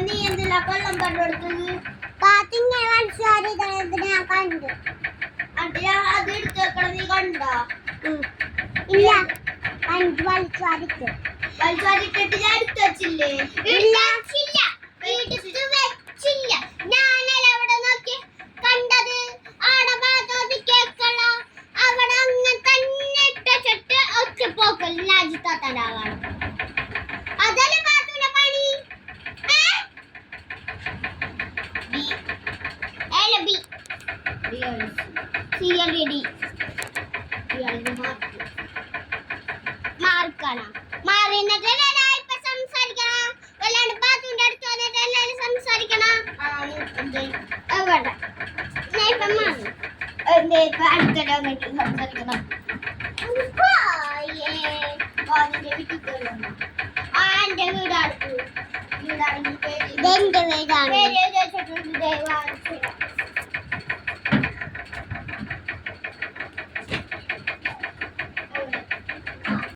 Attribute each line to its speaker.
Speaker 1: നീ എന്തിനാ കൊല്ലം കണ്ടുകൊടുത്തത്? അത് എടുത്തേക്കണം. നീ കണ്ടോ?
Speaker 2: ഇല്ല, വലിച്ചാരിട്ടിട്ട്
Speaker 1: ഞാൻ എടുത്തു വെച്ചില്ലേ?
Speaker 2: വെച്ചില്ല. ഞാനല്ല അവിടെ നോക്കി കണ്ടത്. ആടെ ഭാഗത്ത് കേക്കല്ല, അവിടെ അങ്ങനെ തന്നെ ഇട്ടിട്ട് ഒറ്റപ്പോക്കൽ രാജ്യത്താത്തരാവാണ്. അതല്ലേ പാത്തൂല പണി. മാർക്കാണ് മാറിന്നിട്ടല്ലേ ഇപ്പൊ സംസാരിക്കണം. വല്ലാണ്ട് പാത്തൂന്റെ അടുത്ത് വന്നിട്ട് എല്ലാരും സംസാരിക്കണം. എവിടെ
Speaker 1: അടുത്തല്ല വന്നിട്ട് സംസാരിക്കണം.
Speaker 2: എന്റെ വീടാണ്.